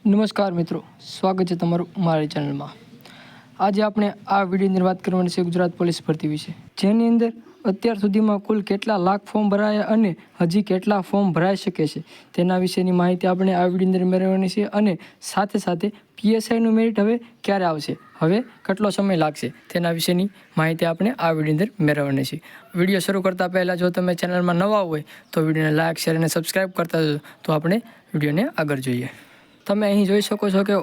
નમસ્કાર મિત્રો, સ્વાગત છે તમારું મારી ચેનલમાં। આજે આપણે આ વિડીયોની વાત કરવાની છે ગુજરાત પોલીસ ભરતી વિશે, જેની અંદર અત્યાર સુધીમાં કુલ કેટલા લાખ ફોર્મ ભરાયા અને હજી કેટલા ફોર્મ ભરાઈ શકે છે તેના વિશેની માહિતી આપણે આ વિડીયોની અંદર મેળવવાની છે। અને સાથે સાથે પીએસઆઈનું મેરિટ હવે ક્યારે આવશે, હવે કેટલો સમય લાગશે તેના વિશેની માહિતી આપણે આ વિડીયોની અંદર મેળવવાની છે। વિડીયો શરૂ કરતાં પહેલાં જો તમે ચેનલમાં નવા હોય તો વિડીયોને લાઇક, શેર અને સબસ્ક્રાઈબ કરતા જજો, તો આપણે વિડીયોને આગળ જોઈએ। તમે અહીં જોઈ શકો છો કે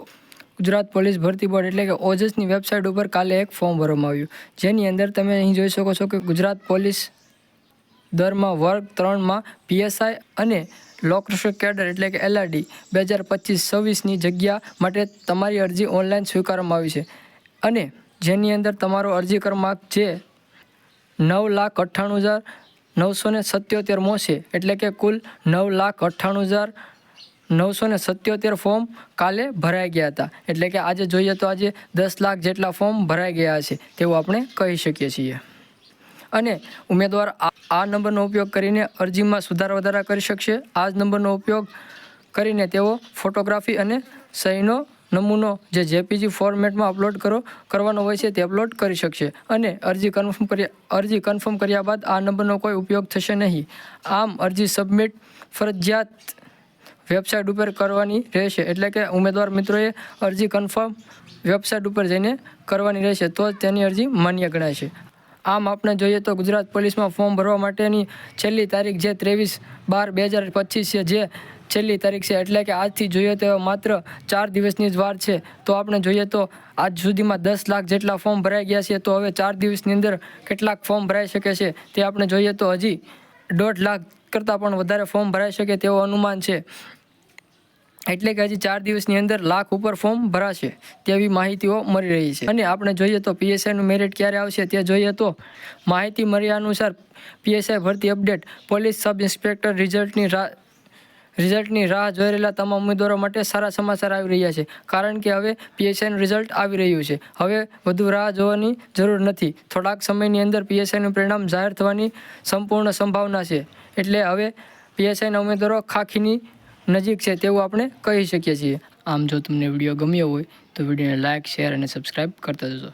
ગુજરાત પોલીસ ભરતી બોર્ડ એટલે કે ઓજસની વેબસાઇટ ઉપર કાલે એક ફોર્મ ભરવામાં આવ્યું, જેની અંદર તમે અહીં જોઈ શકો છો કે ગુજરાત પોલીસ દરમાં વર્ગ 3માં પીએસઆઈ અને લોકરક્ષક કેડર એટલે કે એલઆરડી 2025-26ની જગ્યા માટે તમારી અરજી ઓનલાઈન સ્વીકારવામાં આવી છે। અને જેની અંદર તમારો અરજી ક્રમાંક જે 9,98,977 છે, એટલે કે કુલ 9,98,977 ફોર્મ કાલે ભરાઈ ગયા હતા। એટલે કે આજે જોઈએ તો આજે 10 લાખ જેટલા ફોર્મ ભરાઈ ગયા છે તેવું આપણે કહી શકીએ છીએ। અને ઉમેદવાર આ નંબરનો ઉપયોગ કરીને અરજીમાં સુધારા વધારા કરી શકશે। આ જ નંબરનો ઉપયોગ કરીને તેઓ ફોટોગ્રાફી અને સહીનો નમૂનો જે જેપીજી ફોર્મેટમાં અપલોડ કરવાનો હોય છે તે અપલોડ કરી શકશે। અને અરજી કન્ફર્મ કર્યા બાદ આ નંબરનો કોઈ ઉપયોગ થશે નહીં। આમ અરજી સબમિટ ફરજિયાત વેબસાઇટ ઉપર કરવાની રહેશે, એટલે કે ઉમેદવાર મિત્રોએ અરજી કન્ફર્મ વેબસાઇટ ઉપર જઈને કરવાની રહેશે, તો જ તેની અરજી માન્ય ગણાશે। આમ આપણે જોઈએ તો ગુજરાત પોલીસમાં ફોર્મ ભરવા માટેની છેલ્લી તારીખ જે 23/12/2025 છે, જે છેલ્લી તારીખ છે, એટલે કે આજથી જોઈએ તો માત્ર 4 દિવસની જ વાર છે। તો આપણે જોઈએ તો આજ સુધીમાં 10 લાખ જેટલા ફોર્મ ભરાઈ ગયા છે, તો હવે 4 દિવસની અંદર કેટલાક ફોર્મ ભરાઈ શકે છે તે આપણે જોઈએ તો હજી 1.5 લાખ કરતાં પણ વધારે ફોર્મ ભરાઈ શકે તેવું અનુમાન છે। એટલે કે હજી 4 દિવસની અંદર લાખ ઉપર ફોર્મ ભરાશે તેવી માહિતીઓ મળી રહી છે। અને આપણે જોઈએ તો પીએસઆઈનું મેરિટ ક્યારે આવશે તે જોઈએ તો માહિતી મળ્યા અનુસાર પીએસઆઈ ભરતી અપડેટ, પોલીસ સબ ઇન્સ્પેક્ટર રિઝલ્ટની રાહ જોઈ રહેલા તમામ ઉમેદવારો માટે સારા સમાચાર આવી રહ્યા છે, કારણ કે હવે પીએસઆઈનું રિઝલ્ટ આવી રહ્યું છે। હવે વધુ રાહ જોવાની જરૂર નથી। થોડાક સમયની અંદર પીએસઆઈનું પરિણામ જાહેર થવાની સંપૂર્ણ સંભાવના છે। એટલે હવે પીએસઆઈના ઉમેદવારો ખાખીની નજીક છે તેવું આપણે કહી શકીએ છીએ। આમ જો તમને વિડીયો ગમ્યો હોય તો વિડીયોને લાઇક, શેર અને સબસ્ક્રાઈબ કરતા જજો।